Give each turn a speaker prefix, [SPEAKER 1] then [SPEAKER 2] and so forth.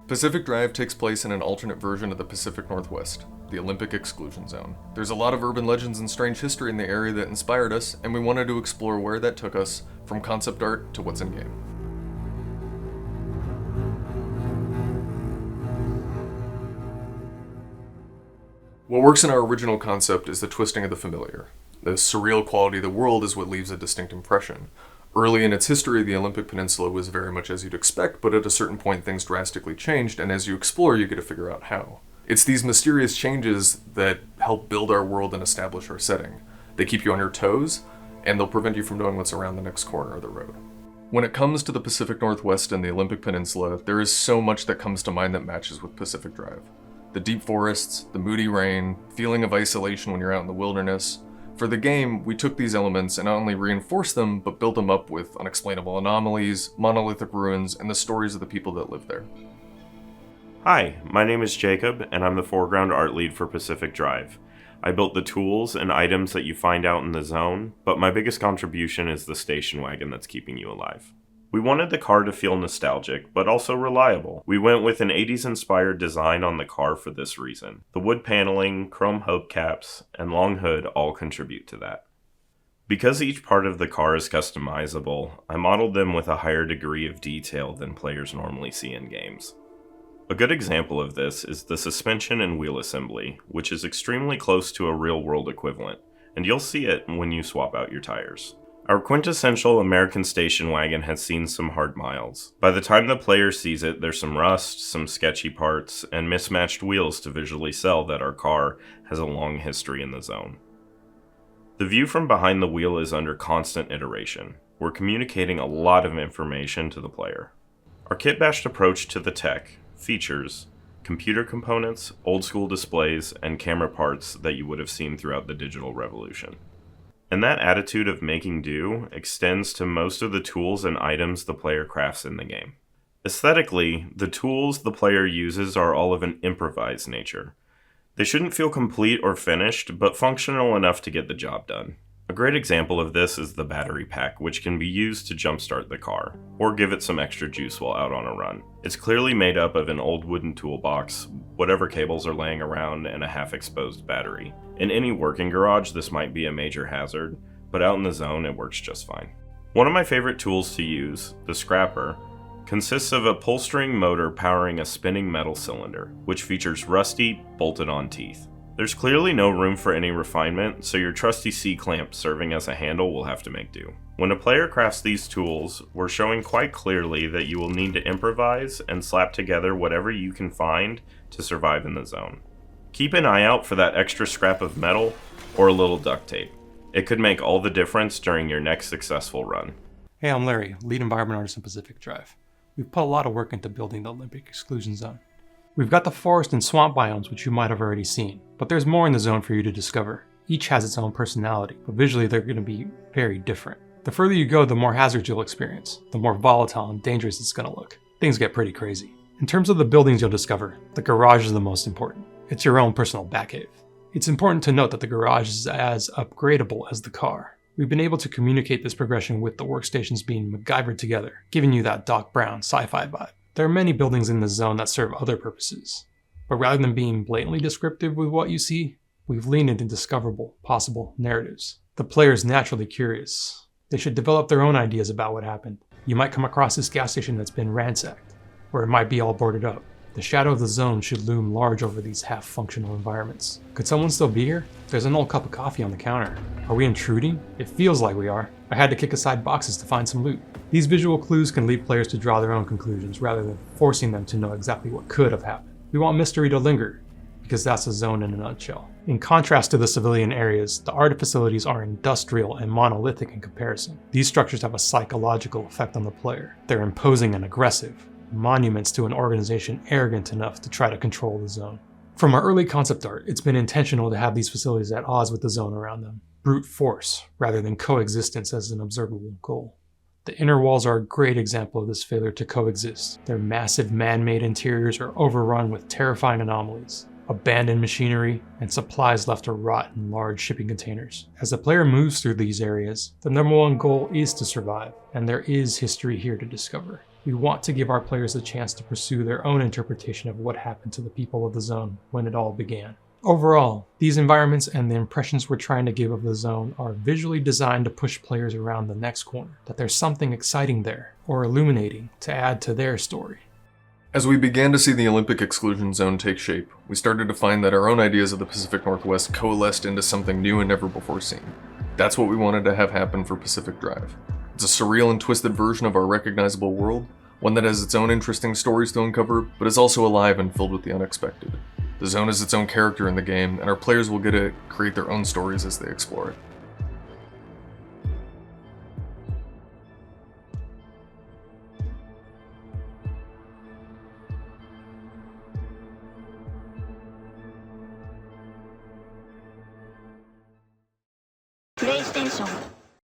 [SPEAKER 1] Pacific Drive takes place in an alternate version of the Pacific Northwest, the Olympic Exclusion Zone. There's a lot of urban legends and strange history in the area that inspired us, and we wanted to explore where that took us, from concept art to what's in-game. What works in our original concept is the twisting of the familiar. The surreal quality of the world is what leaves a distinct impression. Early in its history, the Olympic Peninsula was very much as you'd expect, but at a certain point things drastically changed, and as you explore, you get to figure out how. It's these mysterious changes that help build our world and establish our setting. They keep you on your toes, and they'll prevent you from knowing what's around the next corner of the road. When it comes to the Pacific Northwest and the Olympic Peninsula, there is so much that comes to mind that matches with Pacific Drive. The deep forests, the moody rain, feeling of isolation when you're out in the wilderness. For the game, we took these elements and not only reinforced them, but built them up with unexplainable anomalies, monolithic ruins, and the stories of the people that live there.
[SPEAKER 2] Hi, my name is Jacob, and I'm the foreground art lead for Pacific Drive. I built the tools and items that you find out in the zone, but my biggest contribution is the station wagon that's keeping you alive. We wanted the car to feel nostalgic, but also reliable. We went with an 80s-inspired design on the car for this reason. The wood paneling, chrome hubcaps, and long hood all contribute to that. Because each part of the car is customizable, I modeled them with a higher degree of detail than players normally see in games. A good example of this is the suspension and wheel assembly, which is extremely close to a real-world equivalent, and you'll see it when you swap out your tires. Our quintessential American station wagon has seen some hard miles. By the time the player sees it, there's some rust, some sketchy parts, and mismatched wheels to visually sell that our car has a long history in the zone. The view from behind the wheel is under constant iteration. We're communicating a lot of information to the player. Our kit-bashed approach to the tech, features, computer components, old-school displays, and camera parts that you would have seen throughout the digital revolution. And that attitude of making do extends to most of the tools and items the player crafts in the game. Aesthetically, the tools the player uses are all of an improvised nature. They shouldn't feel complete or finished, but functional enough to get the job done. A great example of this is the battery pack, which can be used to jumpstart the car, or give it some extra juice while out on a run. It's clearly made up of an old wooden toolbox, whatever cables are laying around, and a half-exposed battery. In any working garage, this might be a major hazard, but out in the zone, it works just fine. One of my favorite tools to use, the scrapper, consists of a pull-string motor powering a spinning metal cylinder, which features rusty, bolted-on teeth. There's clearly no room for any refinement, so your trusty C-clamp serving as a handle will have to make do. When a player crafts these tools, we're showing quite clearly that you will need to improvise and slap together whatever you can find to survive in the zone. Keep an eye out for that extra scrap of metal or a little duct tape. It could make all the difference during your next successful run.
[SPEAKER 3] Hey, I'm Larry, lead environment artist in Pacific Drive. We've put a lot of work into building the Olympic Exclusion Zone. We've got the forest and swamp biomes, which you might have already seen, but there's more in the zone for you to discover. Each has its own personality, but visually they're going to be very different. The further you go, the more hazards you'll experience, the more volatile and dangerous it's going to look. Things get pretty crazy. In terms of the buildings you'll discover, the garage is the most important. It's your own personal Batcave. It's important to note that the garage is as upgradable as the car. We've been able to communicate this progression with the workstations being MacGyvered together, giving you that Doc Brown sci-fi vibe. There are many buildings in the zone that serve other purposes, but rather than being blatantly descriptive with what you see, we've leaned into discoverable, possible narratives. The player is naturally curious. They should develop their own ideas about what happened. You might come across this gas station that's been ransacked, or it might be all boarded up. The shadow of the zone should loom large over these half-functional environments. Could someone still be here? There's an old cup of coffee on the counter. Are we intruding? It feels like we are. I had to kick aside boxes to find some loot. These visual clues can lead players to draw their own conclusions rather than forcing them to know exactly what could have happened. We want mystery to linger, because that's a zone in a nutshell. In contrast to the civilian areas, the art facilities are industrial and monolithic in comparison. These structures have a psychological effect on the player. They're imposing and aggressive, monuments to an organization arrogant enough to try to control the zone. From our early concept art, it's been intentional to have these facilities at odds with the zone around them. Brute force, rather than coexistence as an observable goal. The inner walls are a great example of this failure to coexist. Their massive man-made interiors are overrun with terrifying anomalies. abandoned machinery, and supplies left to rot in large shipping containers. As the player moves through these areas, the number one goal is to survive, and there is history here to discover. We want to give our players a chance to pursue their own interpretation of what happened to the people of the zone when it all began. Overall, these environments and the impressions we're trying to give of the zone are visually designed to push players around the next corner, that there's something exciting there, or illuminating, to add to their story.
[SPEAKER 1] As we began to see the Olympic exclusion zone take shape, we started to find that our own ideas of the Pacific Northwest coalesced into something new and never before seen. That's what we wanted to have happen for Pacific Drive. It's a surreal and twisted version of our recognizable world, one that has its own interesting stories to uncover, but is also alive and filled with the unexpected. The zone is its own character in the game, and our players will get to create their own stories as they explore it.
[SPEAKER 4] PlayStation